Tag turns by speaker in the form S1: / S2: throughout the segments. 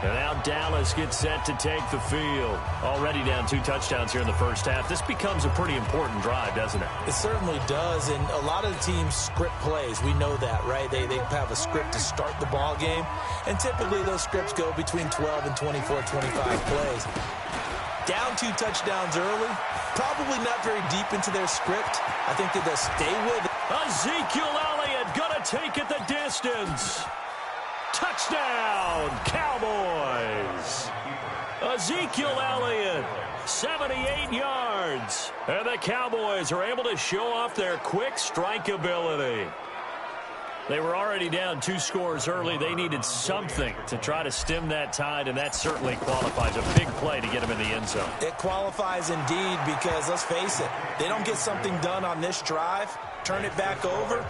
S1: And now Dallas gets set to take the field. Already down 2 touchdowns here in the first half. This becomes a pretty important drive, doesn't it?
S2: It certainly does, and a lot of the teams script plays. We know that, right? They have a script to start the ball game, and typically those scripts go between 12 and 24, 25 plays. Down 2 touchdowns early, probably not very deep into their script. I think that they'll stay with it.
S1: Ezekiel Elliott gonna take it the distance. Touchdown, Cowboys! Ezekiel Elliott, 78 yards. And the Cowboys are able to show off their quick strike ability. They were already down 2 scores early. They needed something to try to stem that tide, and that certainly qualifies. A big play to get them in the end zone.
S2: It qualifies indeed because, let's face it, they don't get something done on this drive, turn it back over,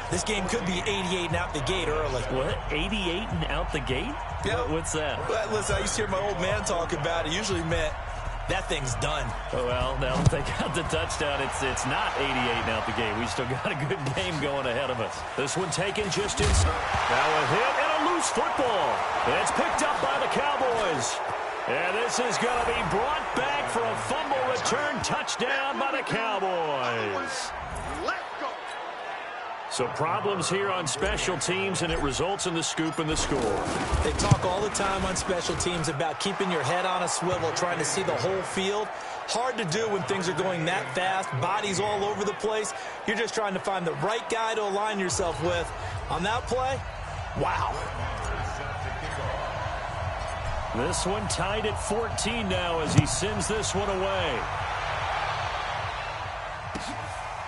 S2: this game could be 88 and out the gate early.
S1: What? 88 and out the gate?
S2: Yeah.
S1: What's that?
S2: Well, listen, I used to hear my old man talk about it. Usually meant that thing's done.
S1: Well, now that they got the touchdown, it's not 88 and out the gate. We still got a good game going ahead of us. This one taken just inside. Now a hit and a loose football. It's picked up by the Cowboys. And this is going to be brought back for a fumble return touchdown by the Cowboys. So problems here on special teams, and it results in the scoop and the score.
S2: They talk all the time on special teams about keeping your head on a swivel, trying to see the whole field. Hard to do when things are going that fast, bodies all over the place. You're just trying to find the right guy to align yourself with. On that play, wow.
S1: This one tied at 14 now as he sends this one away.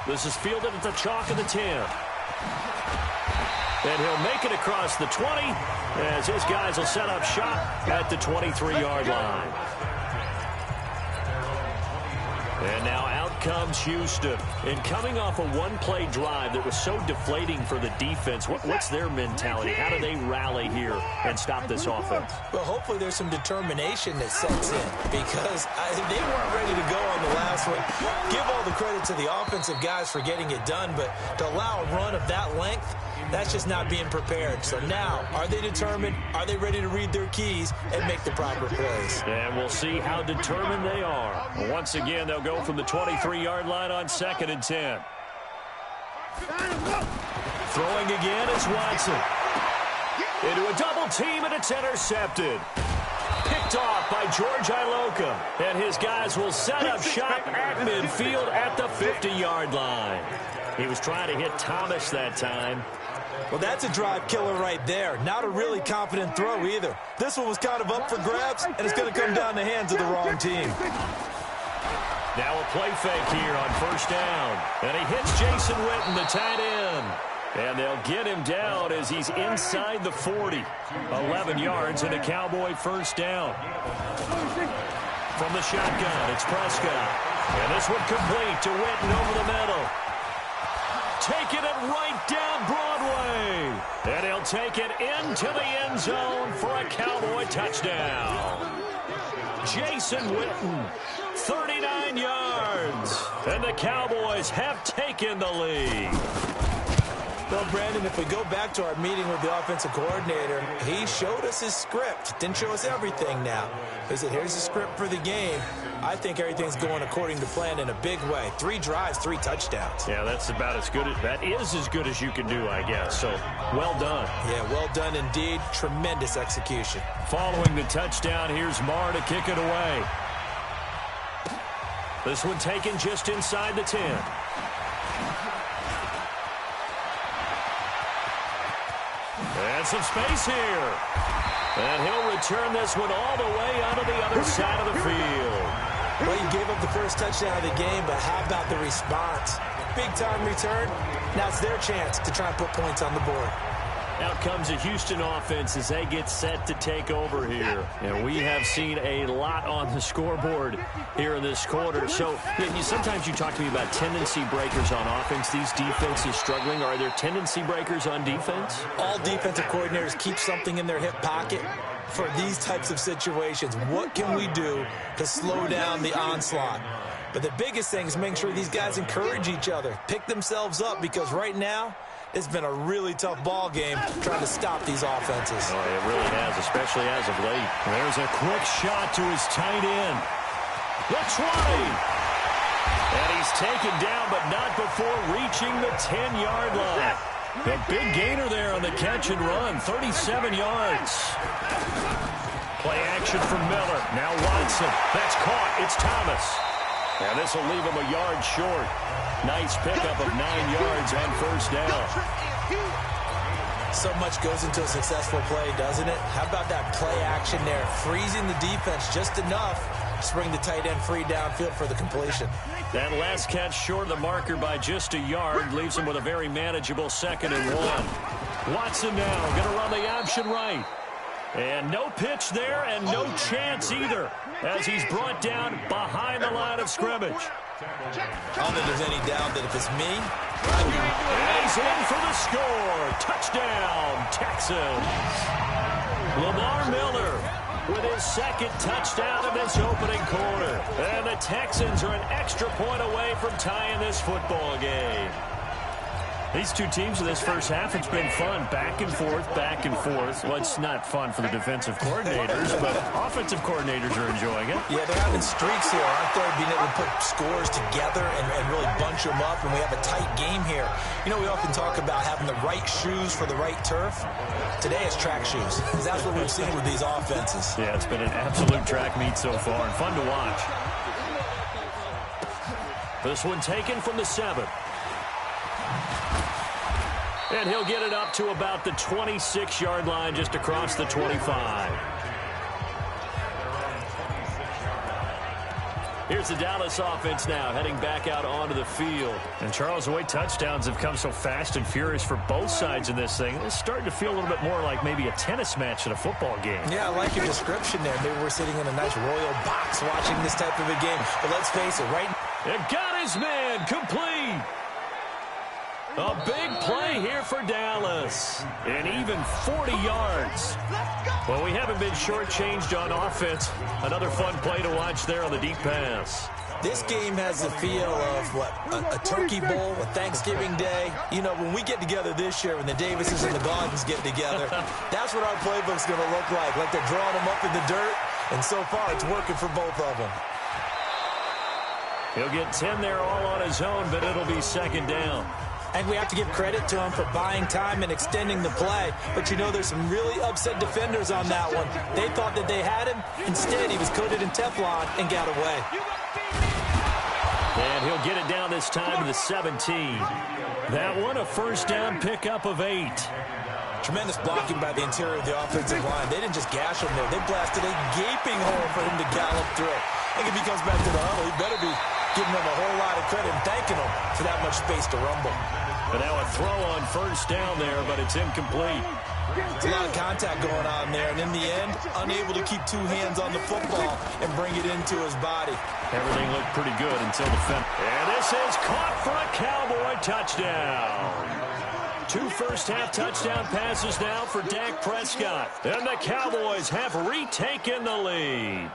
S1: This is fielded at the chalk of the 10. And he'll make it across the 20 as his guys will set up shop at the 23-yard line. And now out comes Houston. And coming off a one-play drive that was so deflating for the defense, what's their mentality? How do they rally here and stop this offense?
S2: Well, hopefully there's some determination that sets in because they weren't ready to go on the last one. Give all the credit to the offensive guys for getting it done, but to allow a run of that length, that's just not being prepared. So now, are they determined? Are they ready to read their keys and make the proper plays?
S1: And we'll see how determined they are. Once again, they'll go from the 23-yard line on 2nd and 10. Throwing again is Watson. Into a double team, and it's intercepted. Picked off by George Iloka. And his guys will set up shop at midfield at the 50-yard line. He was trying to hit Thomas that time.
S2: Well, that's a drive killer right there. Not a really confident throw either. This one was kind of up for grabs, and it's going to come down the hands of the wrong team.
S1: Now a play fake here on 1st down. And he hits Jason Witten, the tight end. And they'll get him down as he's inside the 40. 11 yards and a Cowboy 1st down. From the shotgun, it's Prescott. And this one complete to Witten over the middle. Taking it right down Broadway. And he'll take it into the end zone for a Cowboy touchdown. Jason Witten, 39 yards. And the Cowboys have taken the lead.
S2: Well, Brandon, if we go back to our meeting with the offensive coordinator, he showed us his script. Didn't show us everything now. He said, here's the script for the game. I think everything's going according to plan in a big way. 3 drives, 3 touchdowns.
S1: Yeah, that's about as good. That is as good as you can do, I guess. So, well done.
S2: Yeah, well done indeed. Tremendous execution.
S1: Following the touchdown, here's Marr to kick it away. This one taken just inside the 10. And some space here. And he'll return this one all the way onto the other side of the field.
S2: Well, you gave up the first touchdown of the game, but how about the response? Big-time return. Now it's their chance to try and put points on the board.
S1: Out comes a Houston offense as they get set to take over here. And we have seen a lot on the scoreboard here in this quarter. So sometimes you talk to me about tendency breakers on offense. These defenses struggling. Are there tendency breakers on defense?
S2: All defensive coordinators keep something in their hip pocket for these types of situations. What can we do to slow down the onslaught? But the biggest thing is making sure these guys encourage each other, pick themselves up, because right now It's been a really tough ball game trying to stop these offenses.
S1: Oh, it really has, especially as of late. There's a quick shot to his tight end. The 20. And he's taken down, but not before reaching the 10-yard line. A big gainer there on the catch and run, 37 yards. Play action from Miller. Now Watson. That's caught. It's Thomas. And this will leave him a yard short. Nice pickup of 9 yards on first down.
S2: So much goes into a successful play, doesn't it? How about that play action there? Freezing the defense just enough to bring the tight end free downfield for the completion.
S1: That last catch short of the marker by just a yard leaves him with a very manageable 2nd and 1. Watson now going to run the option right. And no pitch there and no chance either as he's brought down behind the line of scrimmage.
S2: I don't think there's any doubt that if it's me,
S1: and he's in for the score. Touchdown, Texans. Lamar Miller with his 2nd touchdown of this opening quarter. And the Texans are an extra point away from tying this football game. These two teams in this first half, it's been fun. Back and forth, back and forth. Well, it's not fun for the defensive coordinators, but offensive coordinators are enjoying it.
S2: Yeah, they're having streaks here, aren't they? Being able to put scores together and really bunch them up, and we have a tight game here. You know, we often talk about having the right shoes for the right turf. Today it's track shoes, because that's what we've seen with these offenses.
S1: Yeah, it's been an absolute track meet so far, and fun to watch. This one taken from the 7. And he'll get it up to about the 26-yard line, just across the 25. Here's the Dallas offense now, heading back out onto the field. And Charles, the way touchdowns have come so fast and furious for both sides in this thing, it's starting to feel a little bit more like maybe a tennis match in a football game.
S2: Yeah, I like your description there. Maybe we're sitting in a nice royal box watching this type of a game. But let's face it, right?
S1: It got his man complete. A big play here for Dallas. And even 40 yards. Well, we haven't been shortchanged on offense. Another fun play to watch there on the deep pass.
S2: This game has the feel of, what, a turkey bowl, a Thanksgiving day. You know, when we get together this year, when the Davises and the Gaudens get together, that's what our playbook's going to look like. Like they're drawing them up in the dirt, and so far it's working for both of them.
S1: He'll get 10 there all on his own, but it'll be 2nd down.
S2: And we have to give credit to him for buying time and extending the play. But you know, there's some really upset defenders on that one. They thought that they had him. Instead, he was coated in Teflon and got away.
S1: And he'll get it down this time to the 17. That one, a first down pickup of 8.
S2: Tremendous blocking by the interior of the offensive line. They didn't just gash him there. They blasted a gaping hole for him to gallop through. I think if he comes back to the huddle, he better be giving them a whole lot of credit and thanking them for that much space to rumble.
S1: But now a throw on first down there, but it's incomplete.
S2: It's a lot of contact going on there, and in the end, unable to keep 2 hands on the football and bring it into his body.
S1: Everything looked pretty good until the fence. And this is caught for a Cowboy touchdown. 2 first-half touchdown passes now for Dak Prescott. And the Cowboys have retaken the lead.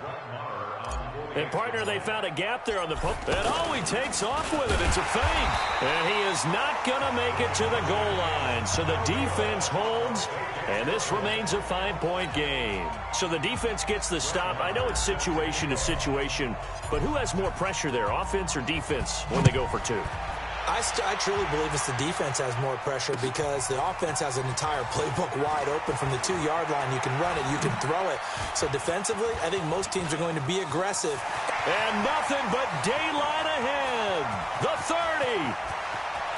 S1: And, partner, they found a gap there on the pump. And he takes off with it. It's a fake. And he is not going to make it to the goal line. So the defense holds, and this remains a 5-point game. So the defense gets the stop. I know it's situation to situation, but who has more pressure there, offense or defense, when they go for 2?
S2: I truly believe it's the defense has more pressure because the offense has an entire playbook wide open from the 2-yard line. You can run it, you can throw it. So defensively, I think most teams are going to be aggressive.
S1: And nothing but daylight ahead. The 30,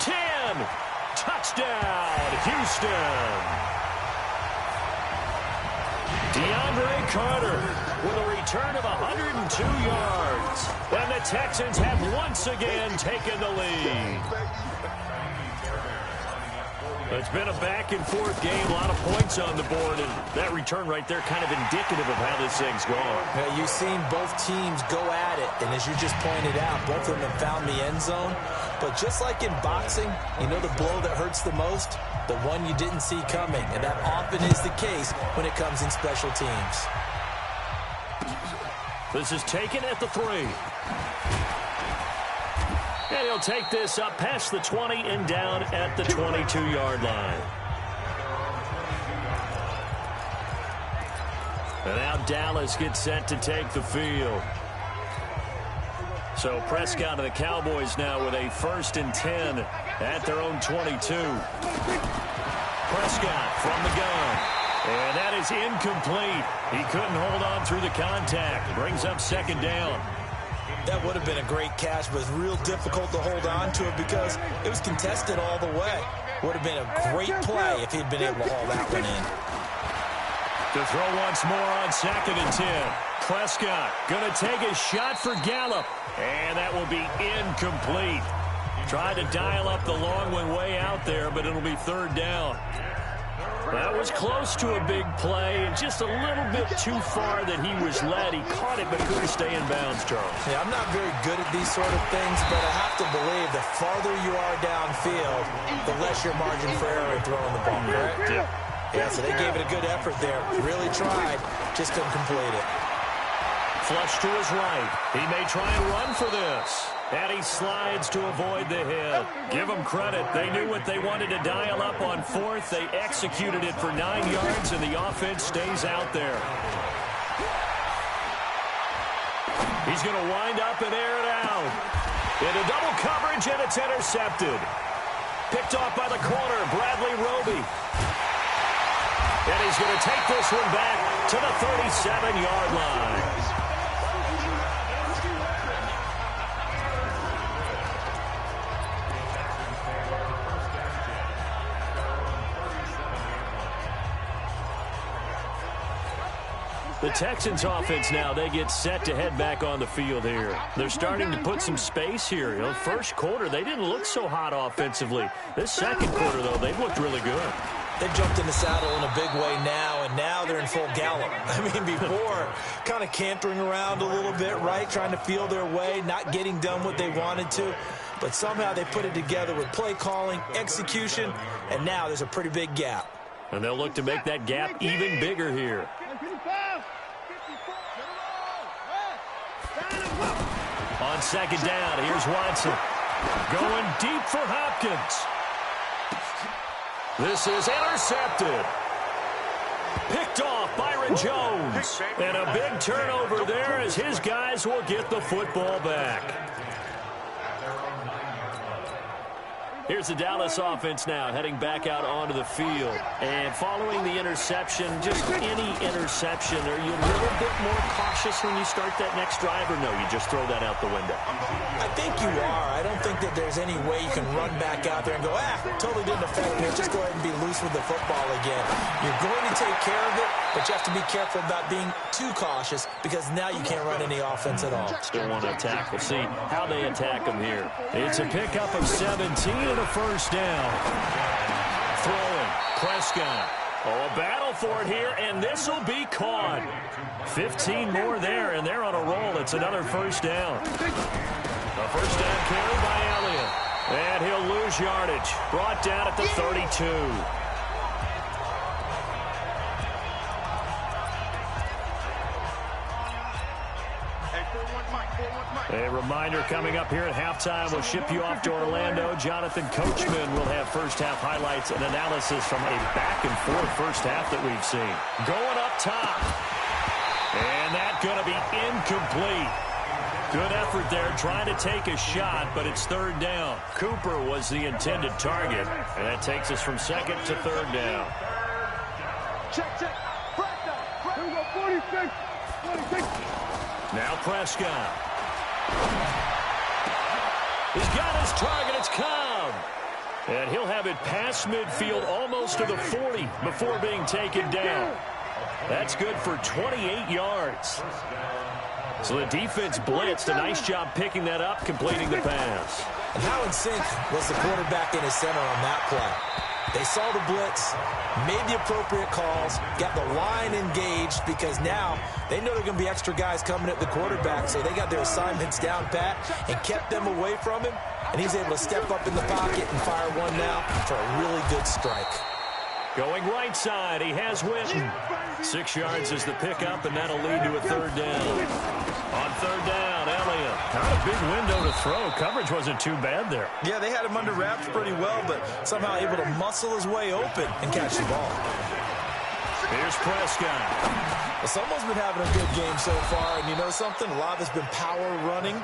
S1: 10, touchdown, Houston. DeAndre Carter with a return of 102 yards. And the Texans have once again taken the lead. It's been a back-and-forth game, a lot of points on the board, and that return right there kind of indicative of how this thing's gone.
S2: Yeah, you've seen both teams go at it, and as you just pointed out, both of them have found the end zone. But just like in boxing, you know the blow that hurts the most? The one you didn't see coming, and that often is the case when it comes in special teams. This
S1: is taken at the 3. And he'll take this up past the 20 and down at the 22-yard line. And now Dallas gets set to take the field. So Prescott and the Cowboys now with a 1st and 10 at their own 22. Prescott from the gun. And that is incomplete. He couldn't hold on through the contact. Brings up 2nd down.
S2: That would have been a great catch, but it's real difficult to hold on to it because it was contested all the way. Would have been a great play if he'd been able to haul that one in.
S1: To throw once more on 2nd and 10. Prescott going to take a shot for Gallup. And that will be incomplete. Tried to dial up the long one way out there, but it'll be 3rd down. That was close to a big play and just a little bit too far that he was led. He caught it but couldn't stay in bounds, Charles.
S2: Yeah, I'm not very good at these sort of things, but I have to believe the farther you are downfield, the less your margin for error in throwing the ball, correct? Yeah, so they gave it a good effort there. Really tried, just couldn't complete it.
S1: Flush to his right. He may try and run for this. And he slides to avoid the hit. Give them credit. They knew what they wanted to dial up on 4th. They executed it for 9 yards, and the offense stays out there. He's going to wind up and air it out. Into double coverage, and it's intercepted. Picked off by the corner, Bradley Roby. And he's going to take this one back to the 37-yard line. The Texans offense now, they get set to head back on the field here. They're starting to put some space here. You know, first quarter, they didn't look so hot offensively. This second quarter, though, they've looked really good.
S2: They jumped in the saddle in a big way now, and now they're in full gallop. I mean, before, kind of cantering around a little bit, right, trying to feel their way, not getting done what they wanted to. But somehow they put it together with play calling, execution, and now there's a pretty big gap.
S1: And they'll look to make that gap even bigger here. On 2nd down, here's Watson. Going deep for Hopkins. This is intercepted. Picked off Byron Jones. And a big turnover there as his guys will get the football back. Here's the Dallas offense now heading back out onto the field. And following the interception, just any interception, are you a little bit more cautious when you start that next drive, or no, you just throw that out the window?
S2: I think you are. I don't think that there's any way you can run back out there and go, totally didn't affect me. Just go ahead and be loose with the football again. You're going to take care of it, but you have to be careful about being too cautious because now you can't run any offense at all.
S1: Still want to attack. We'll see how they attack them here. It's a pickup of 17 and a 1st down. Throwing. Prescott. Oh, a battle for it here, and this will be caught. 15 more there, and they're on a roll. It's another 1st down. A 1st down carry by Elliott. And he'll lose yardage. Brought down at the 32. A reminder coming up here at halftime. We'll ship you off to Orlando. Jonathan Coachman will have first-half highlights and analysis from a back-and-forth first half that we've seen. Going up top. And that's going to be incomplete. Good effort there, trying to take a shot, but it's 3rd down. Cooper was the intended target, and that takes us from 2nd to 3rd down.
S3: Check. Here we go, 46.
S1: Now Prescott. He's got his target. It's Cobb. And he'll have it past midfield almost to the 40 before being taken down. That's good for 28 yards. So the defense blitzed. A nice job picking that up, completing the pass.
S2: And how in sync was the quarterback in his center on that play? They saw the blitz, made the appropriate calls, got the line engaged because now they know there are going to be extra guys coming at the quarterback, so they got their assignments down pat and kept them away from him, and he's able to step up in the pocket and fire one now for a really good strike.
S1: Going right side, he has Witten. 6 yards is the pickup, and that'll lead to a 3rd down. On 3rd down, Elliott. Not a big window to throw. Coverage wasn't too bad there.
S2: Yeah, they had him under wraps pretty well, but somehow able to muscle his way open and catch the ball.
S1: Here's Prescott.
S2: Well, someone's been having a good game so far, and you know something? A lot of it's been power running.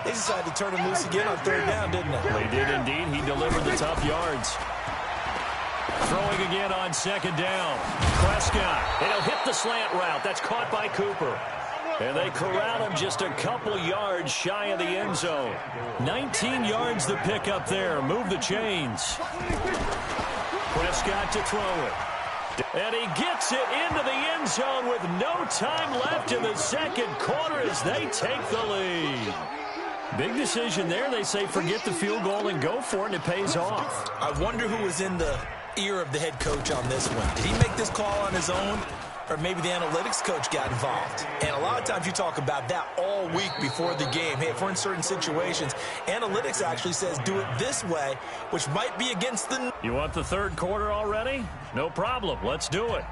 S2: They decided to turn him loose again on third down, didn't they?
S1: They did indeed. He delivered the tough yards. Throwing again on second down. Prescott. And he'll hit the slant route. That's caught by Cooper. And they corral him just a couple yards shy of the end zone. 19 yards to pick up there. Move the chains. Prescott to throw it. And he gets it into the end zone with no time left in the second quarter as they take the lead. Big decision there. They say forget the field goal and go for it, and it pays off.
S2: I wonder who was in the ear of the head coach on this one. Did he make this call on his own? Or maybe the analytics coach got involved. And a lot of times you talk about that all week before the game. Hey, if we're in certain situations, analytics actually says do it this way, which might be against the...
S1: You want the third quarter already? No problem. Let's do it.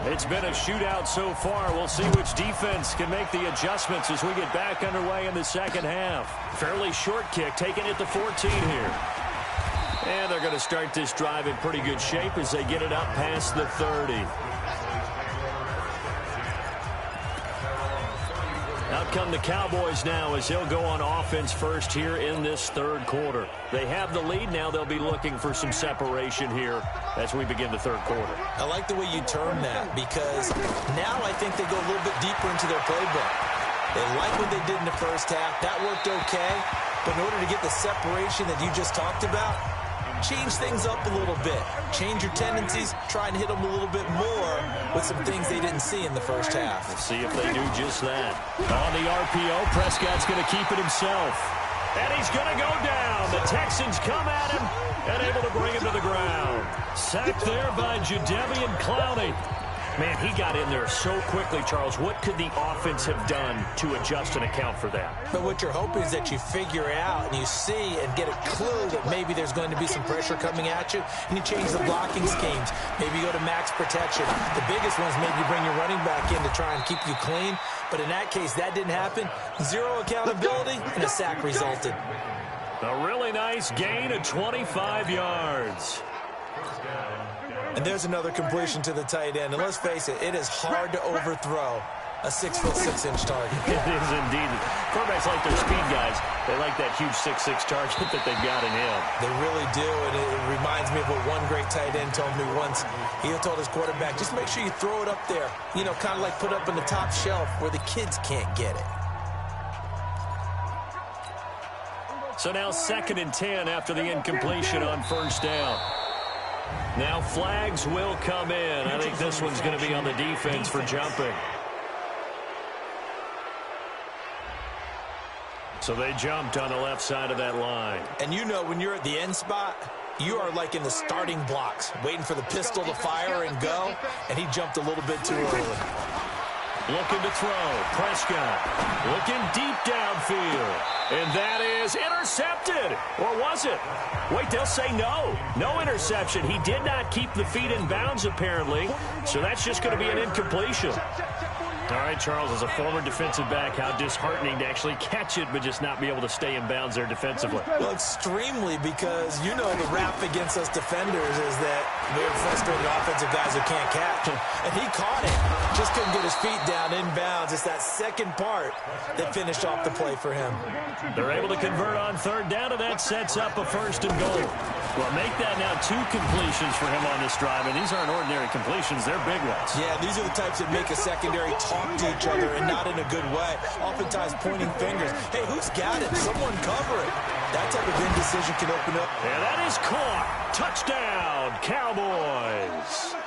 S1: It's been a shootout so far. We'll see which defense can make the adjustments as we get back underway in the second half. Fairly short kick, taking it to 14 here. And they're going to start this drive in pretty good shape as they get it up past the 30. Out come the Cowboys now as they'll go on offense first here in this third quarter. They have the lead. Now they'll be looking for some separation here as we begin the third quarter.
S2: I like the way you term that because now I think they go a little bit deeper into their playbook. They like what they did in the first half. That worked okay. But in order to get the separation that you just talked about, change things up a little bit. Change your tendencies. Try and hit them a little bit more with some things they didn't see in the first half.
S1: We'll see if they do just that. On the RPO, Prescott's going to keep it himself. And he's going to go down. The Texans come at him and able to bring him to the ground. Sacked there by Jadeveon Clowney. Man, he got in there so quickly, Charles. What could the offense have done to adjust and account for that?
S2: But what you're hoping is that you figure out and you see and get a clue that maybe there's going to be some pressure coming at you, and you change the blocking schemes. Maybe you go to max protection. The biggest one is maybe you bring your running back in to try and keep you clean. But in that case, that didn't happen. Zero accountability, and a sack resulted.
S1: A really nice gain of 25 yards.
S2: And there's another completion to the tight end. And let's face it, it is hard to overthrow a 6'6" target.
S1: It is indeed. Quarterbacks like their speed guys. They like that huge 6'6" target that they've got in him.
S2: They really do, and it reminds me of what one great tight end told me once. He told his quarterback, just make sure you throw it up there. You know, kind of like put up in the top shelf where the kids can't get it.
S1: So now 2nd and 10 after the incompletion on first down. Now flags will come in. I think this one's going to be on the defense for jumping. So they jumped on the left side of that line.
S2: And you know when you're at the end spot, you are like in the starting blocks, waiting for the pistol to fire and go, and he jumped a little bit too early.
S1: Looking to throw. Prescott looking deep downfield. And that is intercepted. Or was it? Wait, they'll say no. No interception. He did not keep the feet in bounds, apparently. So that's just going to be an incompletion. All right, Charles, as a former defensive back, how disheartening to actually catch it but just not be able to stay in bounds there defensively.
S2: Well, extremely, because you know the rap against us defenders is that we're frustrated offensive guys who can't catch. And he caught it. Just couldn't get his feet down in bounds. It's that second part that finished off the play for him.
S1: They're able to convert on third down, and that sets up a 1st and goal. Well, make that now 2 completions for him on this drive, and these aren't ordinary completions. They're big ones.
S2: Yeah, these are the types that make a secondary talk to each other and not in a good way. Oftentimes pointing fingers. Hey, who's got it? Someone cover it. That type of indecision can open up.
S1: And that is caught. Touchdown, Cowboys.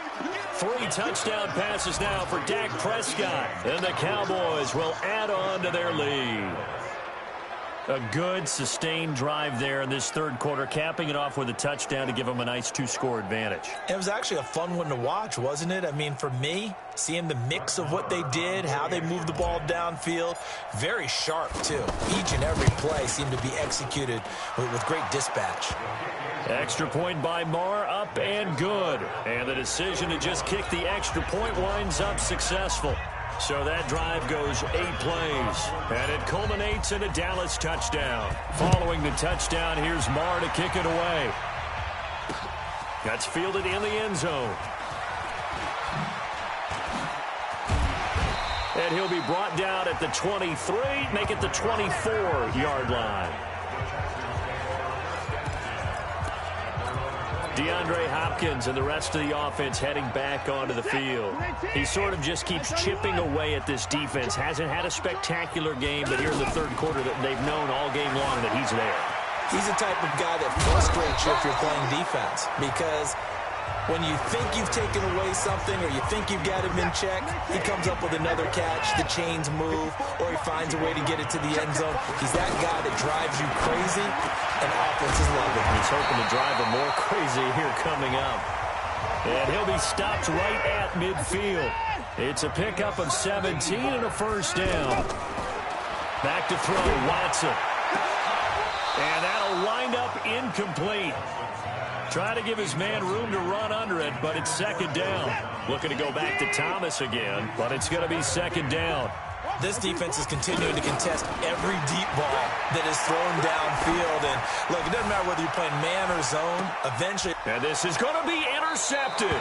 S1: 3 touchdown passes now for Dak Prescott. And the Cowboys will add on to their lead. A good, sustained drive there in this third quarter, capping it off with a touchdown to give them a nice 2-score advantage.
S2: It was actually a fun one to watch, wasn't it? I mean, for me, seeing the mix of what they did, how they moved the ball downfield, very sharp, too. Each and every play seemed to be executed with great dispatch.
S1: Extra point by Marr, up and good. And the decision to just kick the extra point winds up successful. So that drive goes 8 plays, and it culminates in a Dallas touchdown. Following the touchdown, here's Marr to kick it away. That's fielded in the end zone. And he'll be brought down at the 23, make it the 24-yard line. DeAndre Hopkins and the rest of the offense heading back onto the field. He sort of just keeps chipping away at this defense. Hasn't had a spectacular game, but here in the third quarter that they've known all game long that he's there.
S2: He's the type of guy that frustrates you if you're playing defense, because when you think you've taken away something or you think you've got him in check, he comes up with another catch, the chains move, or he finds a way to get it to the end zone. He's that guy that drives you crazy, and offenses love it.
S1: He's hoping to drive him more crazy here coming up. And he'll be stopped right at midfield. It's a pickup of 17 and a first down. Back to throw, Watson. And that'll wind up incomplete. Try to give his man room to run under it, but it's second down. Looking to go back to Thomas again, but it's going to be second down.
S2: This defense is continuing to contest every deep ball that is thrown downfield. And, look, it doesn't matter whether you're playing man or zone. Eventually.
S1: And this is going to be intercepted.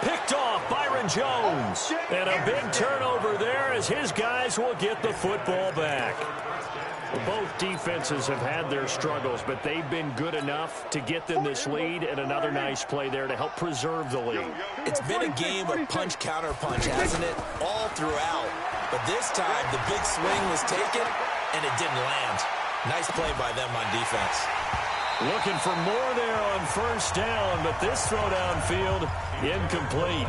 S1: Picked off Byron Jones. And a big turnover there as his guys will get the football back. Both defenses have had their struggles, but they've been good enough to get them this lead, and another nice play there to help preserve the lead.
S2: It's been a game of punch-counter-punch, hasn't it? All throughout. But this time, the big swing was taken, and it didn't land. Nice play by them on defense.
S1: Looking for more there on first down, but this throw downfield, incomplete.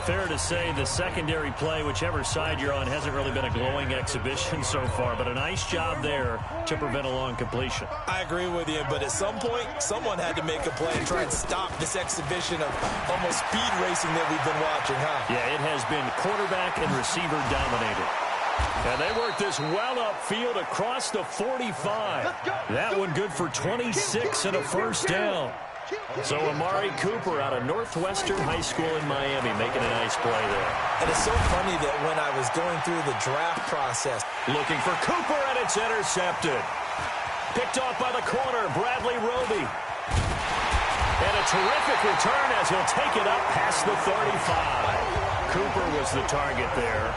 S1: Fair to say the secondary play, whichever side you're on, hasn't really been a glowing exhibition so far, but a nice job there to prevent a long completion.
S2: I agree with you, but at some point, someone had to make a play and try and stop this exhibition of almost speed racing that we've been watching, huh?
S1: Yeah, it has been quarterback and receiver dominated. And they work this well upfield across the 45. That one good for 26 and a first down. So Amari Cooper out of Northwestern High School in Miami making a nice play there.
S2: And it's so funny that when I was going through the draft process.
S1: Looking for Cooper, and it's intercepted. Picked off by the corner, Bradley Roby. And a terrific return as he'll take it up past the 35. Cooper was the target there.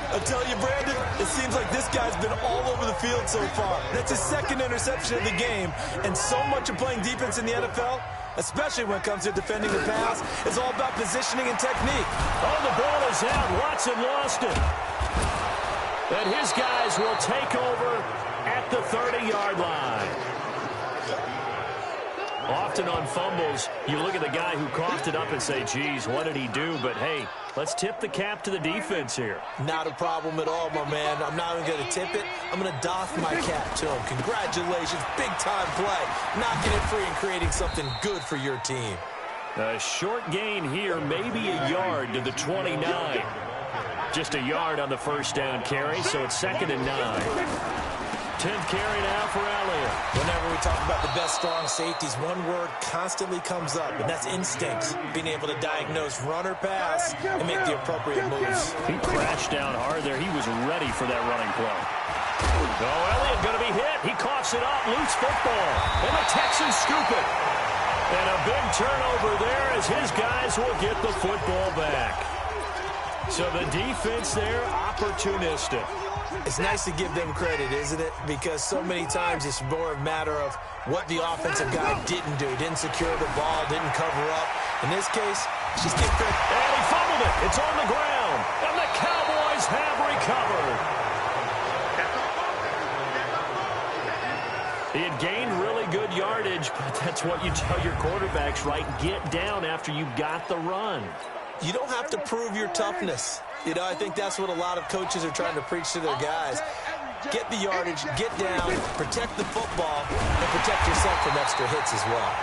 S2: I tell you, Brandon, it seems like this guy's been all over the field so far. That's his second interception of the game. And so much of playing defense in the NFL, especially when it comes to defending the pass, is all about positioning and technique.
S1: Oh, the ball is out. Watson lost it. And his guys will take over at the 30-yard line. Often on fumbles, you look at the guy who coughed it up and say, geez, what did he do? But, hey, let's tip the cap to the defense here.
S2: Not a problem at all, my man. I'm not even going to tip it. I'm going to doff my cap to him. Congratulations. Big-time play. Knocking it free and creating something good for your team.
S1: A short gain here, maybe a yard to the 29. Just a yard on the first down carry, so it's 2nd and 9. 10th carry now for Elliott.
S2: Whenever we talk about the best strong safeties, one word constantly comes up, and that's instincts. Being able to diagnose run or pass and make the appropriate moves.
S1: He crashed down hard there. He was ready for that running play. Oh, Elliott going to be hit. He coughs it up. Loose football. And the Texans scoop it. And a big turnover there as his guys will get the football back. So the defense there, opportunistic.
S2: It's nice to give them credit, isn't it? Because so many times it's more a matter of what the offensive guy didn't do. Didn't secure the ball, didn't cover up. In this case, just get credit.
S1: And he fumbled it. It's on the ground. And the Cowboys have recovered. He had gained really good yardage, but that's what you tell your quarterbacks, right? Get down after you got the run.
S2: You don't have to prove your toughness. You know, I think that's what a lot of coaches are trying to preach to their guys. get the yardage, get down, protect the football, and protect yourself from extra hits as well.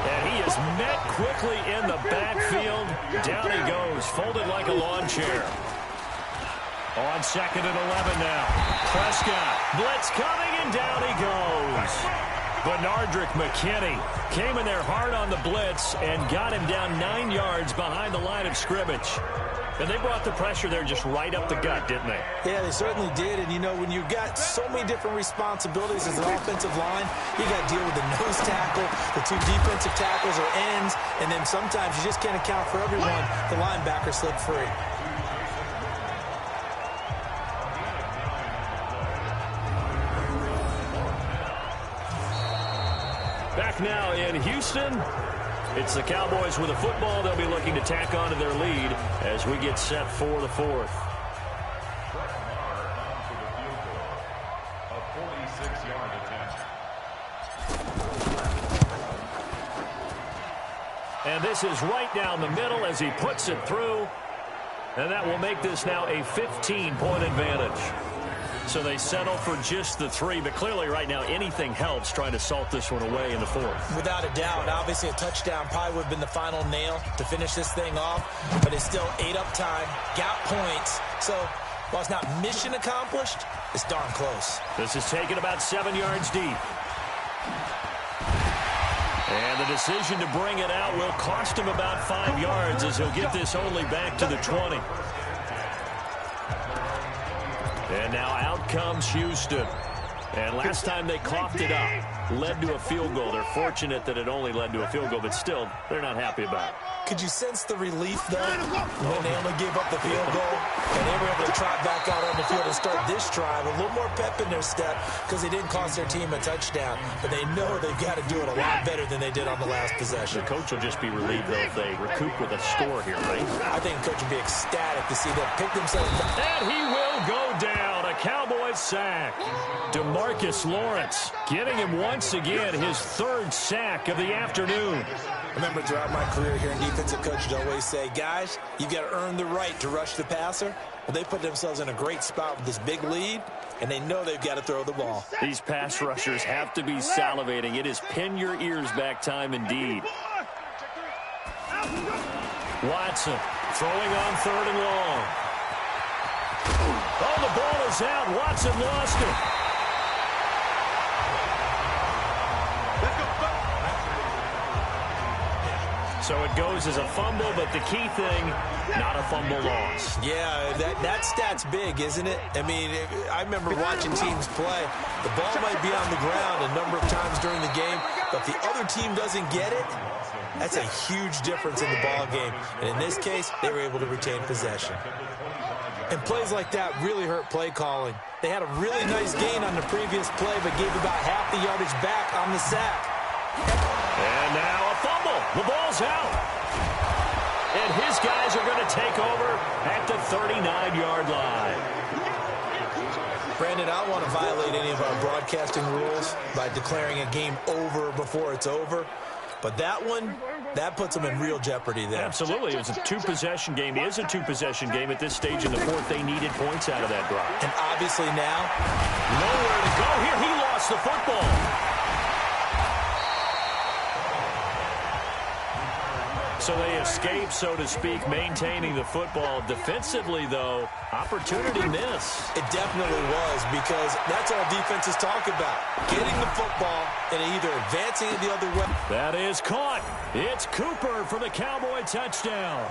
S1: And he is met quickly in the backfield. Down he goes, folded like a lawn chair. On 2nd and 11 now. Prescott, blitz coming, and down he goes. Benardrick McKinney came in there hard on the blitz and got him down 9 yards behind the line of scrimmage. And they brought the pressure there just right up the gut, didn't they?
S2: Yeah, they certainly did. And, you know, when you've got so many different responsibilities as an offensive line, you got to deal with the nose tackle, the 2 defensive tackles or ends, and then sometimes you just can't account for everyone. The linebacker slipped free.
S1: Back now in Houston. It's the Cowboys with a football. They'll be looking to tack on to their lead as we get set for the 4th. And this is right down the middle as he puts it through. And that will make this now a 15-point advantage. So they settle for just the 3, but clearly right now anything helps trying to salt this one away in the 4th.
S2: Without a doubt. Obviously a touchdown probably would have been the final nail to finish this thing off, but it's still 8 up time, got points. So while it's not mission accomplished, it's darn close.
S1: This is taken about 7 yards deep. And the decision to bring it out will cost him about 5 yards as he'll get this only back to the 20. And now out comes Houston. And last time they coughed it up, led to a field goal. They're fortunate that it only led to a field goal, but still, they're not happy about it.
S2: Could you sense the relief, though, when they only gave up the field goal and they were able to trot back out on the field and start this drive? A little more pep in their step because they didn't cost their team a touchdown, but they know they've got to do it a lot better than they did on the last possession.
S1: The coach will just be relieved, though, if they recoup with a score here, right?
S2: I think the coach will be ecstatic to see them pick themselves up.
S1: And he will go down. A Cowboys sack. DeMarcus Lawrence getting him once again his 3rd sack of the afternoon.
S2: I remember throughout my career here in defensive coaches always say, guys, you've got to earn the right to rush the passer. Well, they put themselves in a great spot with this big lead, and they know they've got to throw the ball.
S1: These pass rushers have to be salivating. It is pin your ears back time indeed. Watson throwing on 3rd and long. Oh, the ball is out. Watson lost it. So it goes as a fumble, but the key thing, not a fumble loss.
S2: Yeah, that stat's big, isn't it? I mean, I remember watching teams play. The ball might be on the ground a number of times during the game, but if the other team doesn't get it, that's a huge difference in the ball game. And in this case, they were able to retain possession. And plays like that really hurt play calling. They had a really nice gain on the previous play, but gave about half the yardage back on the sack.
S1: And now a fumble. The ball's out. And his guys are going to take over at the 39-yard line.
S2: Brandon, I don't want to violate any of our broadcasting rules by declaring a game over before it's over. But that one, that puts them in real jeopardy there.
S1: Absolutely. It was a 2-possession game. It is a 2-possession game at this stage in the 4th. They needed points out of that drive.
S2: And obviously now,
S1: nowhere to go here. He lost the football. So they escape, so to speak, maintaining the football. Defensively, though, opportunity miss.
S2: It definitely was, because that's all defenses talk about. Getting the football and either advancing it the other way.
S1: That is caught. It's Cooper for the Cowboy touchdown.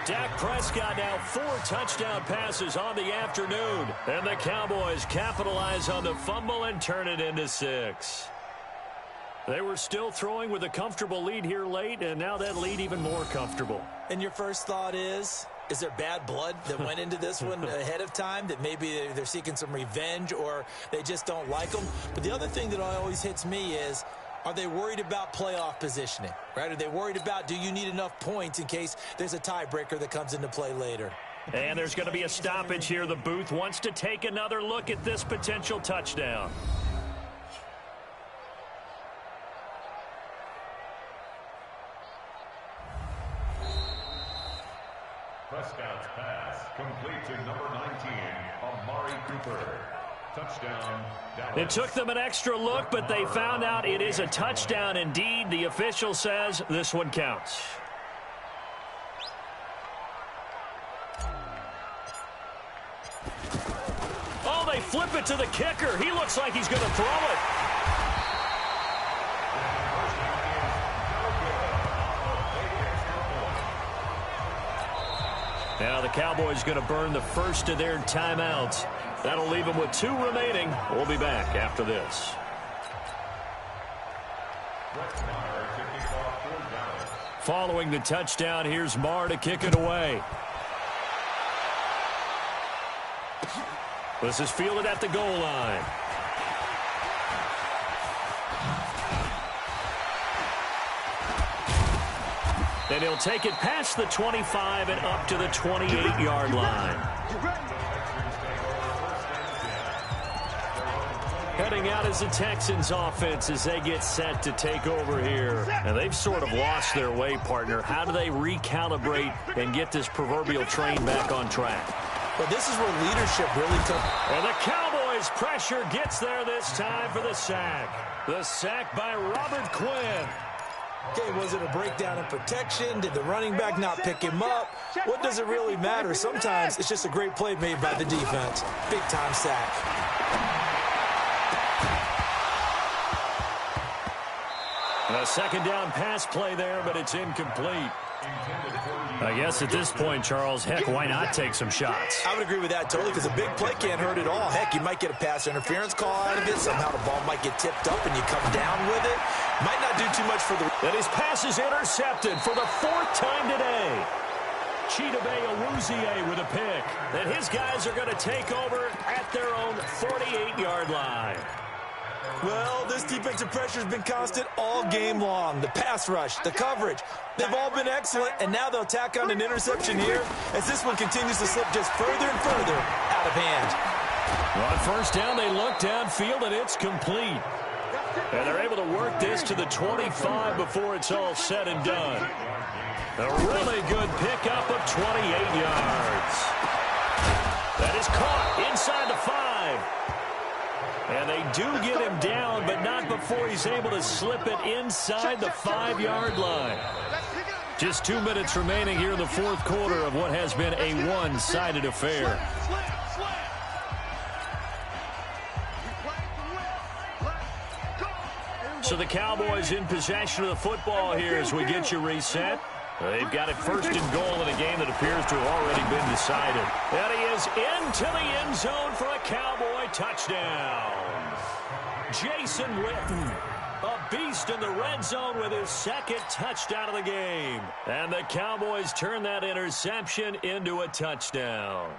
S1: Dak Prescott now 4 touchdown passes on the afternoon. And the Cowboys capitalize on the fumble and turn it into 6. They were still throwing with a comfortable lead here late, and now that lead even more comfortable.
S2: And your first thought is there bad blood that went into this one ahead of time, that maybe they're seeking some revenge or they just don't like them? But the other thing that always hits me is, are they worried about playoff positioning, right? Are they worried about, do you need enough points in case there's a tiebreaker that comes into play later?
S1: And there's going to be a stoppage here. The booth wants to take another look at this potential touchdown.
S4: Prescott's pass complete to number 19, Amari Cooper. Touchdown, Dallas.
S1: It took them an extra look, but they found out it is a touchdown indeed. The official says this one counts. Oh, they flip it to the kicker. He looks like he's going to throw it. Now the Cowboys going to burn the first of their timeouts. That'll leave them with 2 remaining. We'll be back after this. Following the touchdown, here's Marr to kick it away. This is fielded at the goal line. And he'll take it past the 25 and up to the 28-yard line. Heading out is the Texans offense as they get set to take over here. And they've sort of lost their way, partner. How do they recalibrate and get this proverbial train back on track?
S2: Well, this is where leadership really took.
S1: And the Cowboys' pressure gets there this time for the sack. The sack by Robert Quinn.
S2: Okay, was it a breakdown in protection? Did the running back not pick him up? What does it really matter? Sometimes it's just a great play made by the defense. Big-time sack.
S1: A second down pass play there, but it's incomplete. I guess at this point, Charles, heck, why not take some shots?
S2: I would agree with that totally, because a big play can't hurt at all. Heck, you might get a pass interference call out of it. Somehow the ball might get tipped up and you come down with it. Might not do too much for the...
S1: And his pass is intercepted for the 4th time today. Chidobe Awuzie with a pick. And his guys are going to take over at their own 48-yard line.
S2: Well, this defensive pressure has been constant all game long. The pass rush, the coverage, they've all been excellent, and now they'll tack on an interception here as this one continues to slip just further and further out of hand.
S1: On first down, they look downfield, and it's complete. And they're able to work this to the 25 before it's all said and done. A really good pickup of 28 yards. That is caught inside the 5. And they do get him down, but not before he's able to slip it inside the 5-yard line. Just 2 minutes remaining here in the 4th quarter of what has been a one-sided affair. So the Cowboys in possession of the football here as we get you reset. They've got it 1st and goal in a game that appears to have already been decided. And he is into the end zone for a Cowboy touchdown. Jason Witten, a beast in the red zone with his 2nd touchdown of the game. And the Cowboys turn that interception into a touchdown.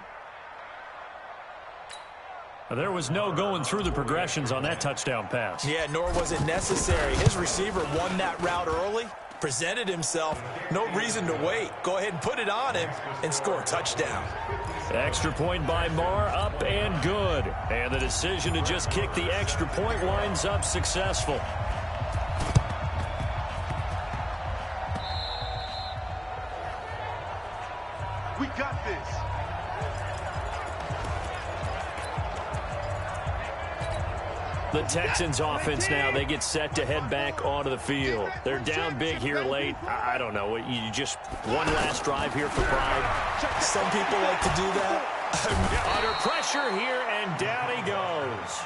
S1: There was no going through the progressions on that touchdown pass.
S2: Yeah, nor was it necessary. His receiver won that route early, presented himself, no reason to wait. Go ahead and put it on him and score a touchdown.
S1: Extra point by Marr, up and good. And the decision to just kick the extra point winds up successful.
S3: We got this.
S1: The Texans offense now, they get set to head back onto the field. They're down big here late. I don't know. You just one last drive here for pride.
S2: Some people like to do that.
S1: Under pressure here, and down he goes.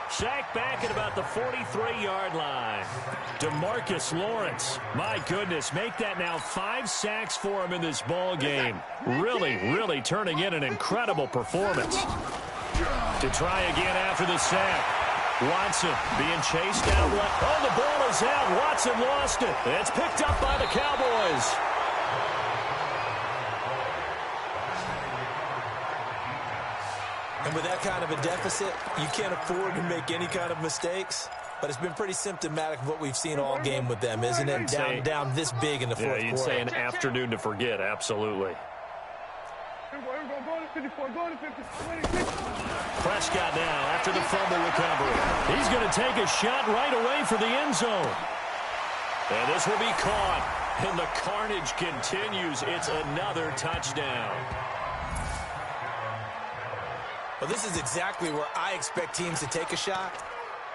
S1: Sacked back at about the 43-yard line. DeMarcus Lawrence, my goodness, make that now 5 sacks for him in this ball game. Really turning in an incredible performance. To try again after the sack. Watson being chased out left. Oh, the ball is out. Watson lost it. It's picked up by the Cowboys.
S2: And with that kind of a deficit, you can't afford to make any kind of mistakes. But it's been pretty symptomatic of what we've seen all game with them, isn't it? Down this big in the 4th quarter.
S1: Yeah, you'd say an afternoon to forget, absolutely. Prescott now after the fumble recovery. He's going to take a shot right away for the end zone. And this will be caught. And the carnage continues. It's another touchdown.
S2: Well, this is exactly where I expect teams to take a shot.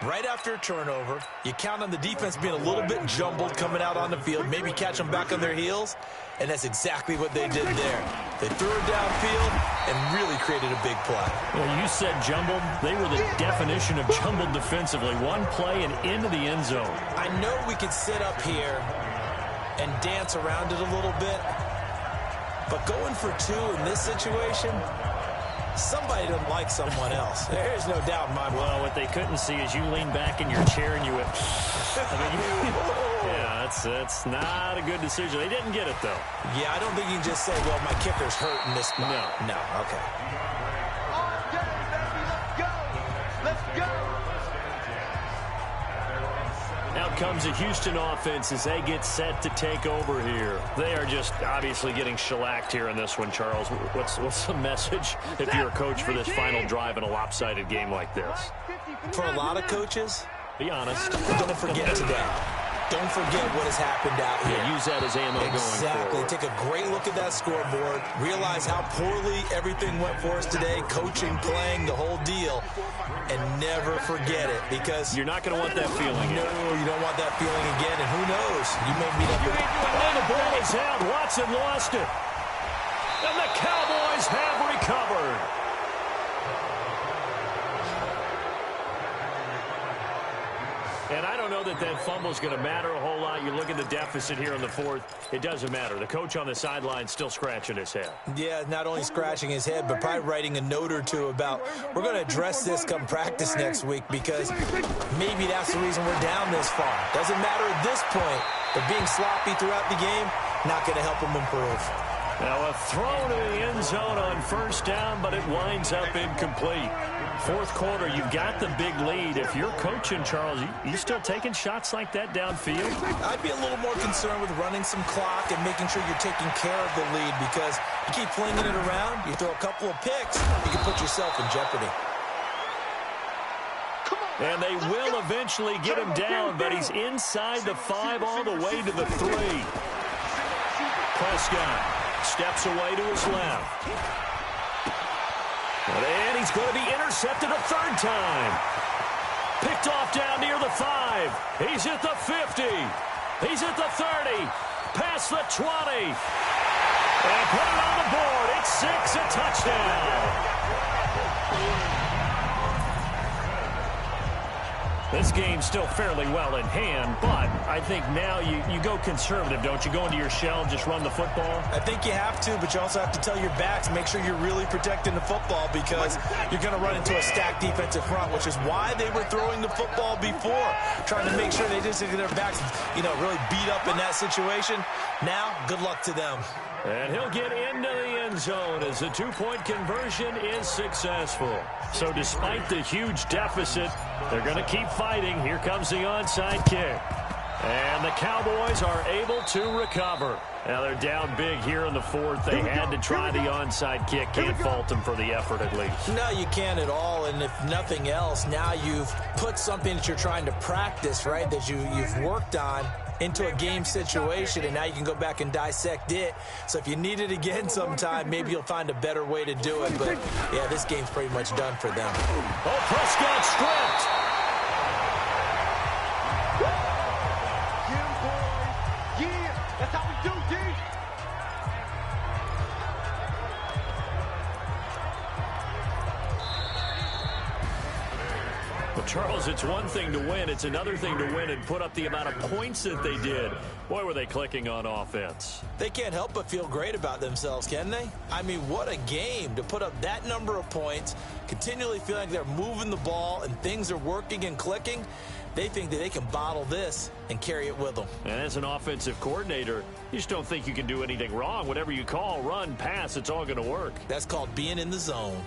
S2: Right after a turnover, you count on the defense being a little bit jumbled coming out on the field, maybe catch them back on their heels, and that's exactly what they did there. They threw it downfield and really created a big play.
S1: Well, you said jumbled. They were the definition of jumbled defensively. One play and into the end zone.
S2: I know we could sit up here and dance around it a little bit, but going for two in this situation, somebody doesn't like someone else. There's no doubt in my mind.
S1: Well, what they couldn't see is you lean back in your chair and you went, yeah, that's not a good decision. They didn't get it, though.
S2: Yeah, I don't think you can just say, well, my kicker's hurt in this spot. No, okay.
S3: Let's go.
S1: Out comes the Houston offense as they get set to take over here. They are just obviously getting shellacked here in this one, Charles. What's the message if you're a coach for this final drive in a lopsided game like this?
S2: For a lot of coaches,
S1: be honest.
S2: Don't forget today. Don't forget what has happened out here.
S1: Yeah, use that as ammo going forward.
S2: Exactly. Take a great look at that scoreboard. Realize how poorly everything went for us today. Coaching, playing, the whole deal. And never forget it, because
S1: you're not going to want that feeling.
S2: No, you don't want that feeling again. And who knows? You may meet up with
S1: the ball is out. Watson lost it. And the Cowboys have recovered. And I don't know that fumble is going to matter a whole lot. You look at the deficit here in the fourth, it doesn't matter. The coach on the sideline still scratching his head.
S2: Yeah, not only scratching his head, but probably writing a note or two about, we're going to address this come practice next week, because maybe that's the reason we're down this far. Doesn't matter at this point, but being sloppy throughout the game, not going to help them improve.
S1: Now a throw to the end zone on first down, but it winds up incomplete. Fourth quarter, you've got the big lead. If you're coaching, Charles, you still taking shots like that downfield?
S2: I'd be a little more concerned with running some clock and making sure you're taking care of the lead, because you keep flinging it around, you throw a couple of picks, you can put yourself in jeopardy.
S1: And they will eventually get him down, but he's inside the 5 all the way to the 3. Prescott steps away to his left. And he's going to be intercepted a third time. Picked off down near the 5. He's at the 50. He's at the 30. Past the 20. And put it on the board. It's 6, a touchdown. This game's still fairly well in hand, but I think now you go conservative, don't you? Go into your shell and just run the football?
S2: I think you have to, but you also have to tell your backs, make sure you're really protecting the football, because you're going to run into a stacked defensive front, which is why they were throwing the football before, trying to make sure they didn't get their backs, really beat up in that situation. Now, good luck to them.
S1: And he'll get into the end zone as the 2-point conversion is successful. So despite the huge deficit, they're going to keep fighting. Here comes the onside kick. And the Cowboys are able to recover. Now they're down big here in the fourth. They had to try the onside kick. Can't fault them for the effort at least.
S2: No, you can't at all. And if nothing else, now you've put something that you're trying to practice, right, that you've worked on into a game situation, and now you can go back and dissect it. So if you need it again sometime, maybe you'll find a better way to do it. But, yeah, this game's pretty much done for them.
S1: Oh, Prescott stripped.
S3: Yeah, boy. Yeah, that's how we do, D.
S1: Well, Charles, it's one thing to win. It's another thing to win and put up the amount of points that they did. Boy, were they clicking on offense.
S2: They can't help but feel great about themselves, can they? I mean, what a game to put up that number of points, continually feeling like they're moving the ball and things are working and clicking. They think that they can bottle this and carry it with them.
S1: And as an offensive coordinator, you just don't think you can do anything wrong. Whatever you call, run, pass, it's all going to work.
S2: That's called being in the zone.